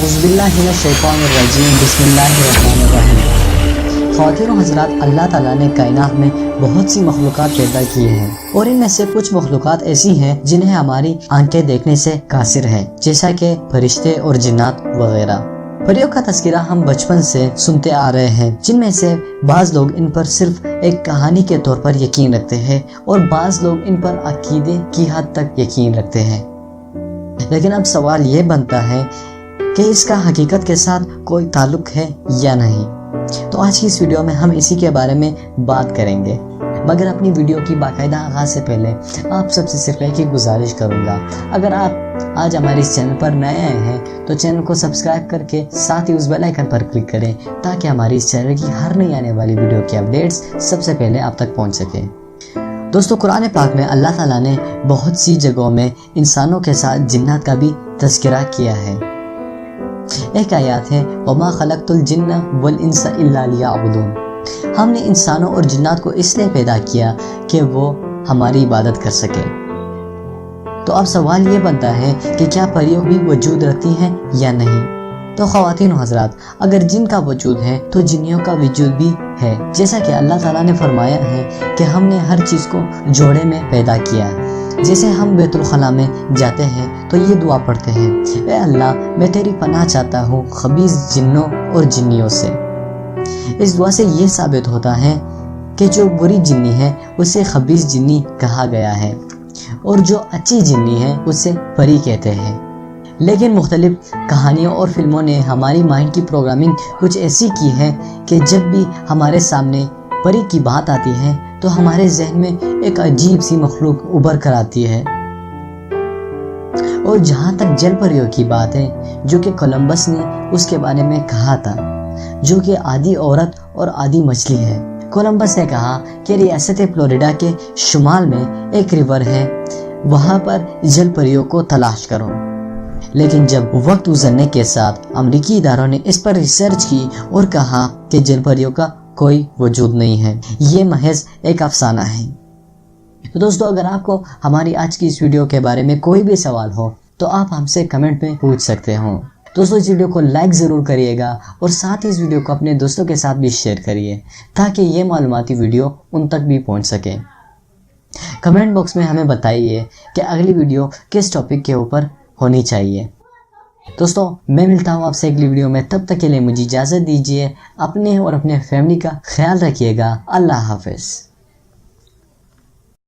औज़ुबिल्लाहिमिनश्शैतानिर्रजीम बिस्मिल्लाहिर्रहमानिर्रहीम। ख़वातीन और हज़रात, अल्लाह ताला ने कायनात में बहुत सी मखलूक़ात पैदा की हैं और इनमें से कुछ मखलूक़ात ऐसी हैं जिन्हें हमारी आंखें देखने से कासिर हैं, जैसा कि फरिश्ते और जिन्नात वगैरह। परियों का तज़किरा हम बचपन से सुनते आ रहे हैं, जिनमें से बाज़ लोग इन पर सिर्फ एक कहानी के तौर पर यकीन रखते हैं और बाज़ लोग इन पर अकीदे की हद तक यकीन रखते हैं। लेकिन अब सवाल ये बनता है कि इसका हकीकत के साथ कोई ताल्लुक है या नहीं। तो आज की इस वीडियो में हम इसी के बारे में बात करेंगे, मगर अपनी वीडियो की बाकायदा आगाज़ से पहले आप सबसे सिर्फ एक ही गुजारिश करूंगा, अगर आप आज हमारे इस चैनल पर नए आए हैं तो चैनल को सब्सक्राइब करके साथ ही उस बेल आइकन पर क्लिक करें, ताकि हमारी इस चैनल की हर नई आने वाली वीडियो की अपडेट्स सबसे पहले आप तक पहुँच सके। दोस्तों, कुरान पाक में अल्लाह ताला ने बहुत सी जगहों में इंसानों के साथ जिन्नात का भी तज़किरा किया है। एक आयत है, वमा खलक़तुल जिन्ना वल इंसा इल्ला लियअबुदून। हमने इंसानों और जिन्नात को इसलिए पैदा किया कि वो हमारी इबादत कर सके। तो अब सवाल ये बनता है कि क्या परियों भी वजूद रखती हैं या नहीं। तो ख़वातीन और हज़रात, अगर जिन का वजूद है तो जिन्नियों का वजूद भी है, जैसा कि अल्लाह ताला ने फरमाया है कि हमने हर चीज़ को जोड़े में पैदा किया। जैसे हम बैतुल खला में जाते हैं तो ये दुआ पढ़ते हैं, ए अल्लाह, मैं तेरी पनाह चाहता हूँ खबीस जिन्नों और जिन्नियों से। इस दुआ से ये साबित होता है कि जो बुरी जिन्नी है उसे खबीस जिन्नी कहा गया है और जो अच्छी जिन्नी है उसे परी कहते हैं। लेकिन मुख्तलिफ कहानियों और फिल्मों ने हमारी माइंड की प्रोग्रामिंग कुछ ऐसी की है कि जब भी हमारे सामने परी की बात आती है तो हमारे जहन में एक अजीब सी मखलूक उभर कर आती है। और जहाँ तक जल परियों की बात है, जो कि कोलंबस ने उसके बारे में कहा था, जो कि आधी औरत और आधी मछली है। कोलंबस ने कहा कि रियासत फ्लोरिडा के शुमाल में एक रिवर है, वहाँ पर जल परियों को तलाश करो। लेकिन जब वक्त गुजरने के साथ अमेरिकी इदारों ने इस पर रिसर्च की और कहा कि जल परियों का कोई वजूद नहीं है, ये महज एक अफसाना है। तो दोस्तों, अगर आपको हमारी आज की इस वीडियो के बारे में कोई भी सवाल हो तो आप हमसे कमेंट में पूछ सकते हो। दोस्तों, इस वीडियो को लाइक ज़रूर करिएगा और साथ ही इस वीडियो को अपने दोस्तों के साथ भी शेयर करिए, ताकि ये मालूमाती वीडियो उन तक भी पहुंच सके। कमेंट बॉक्स में हमें बताइए कि अगली वीडियो किस टॉपिक के ऊपर होनी चाहिए। दोस्तों, मैं मिलता हूँ आपसे अगली वीडियो में, तब तक के लिए मुझे इजाज़त दीजिए। अपने और अपने फैमिली का ख्याल रखिएगा। अल्लाह हाफ़िज़।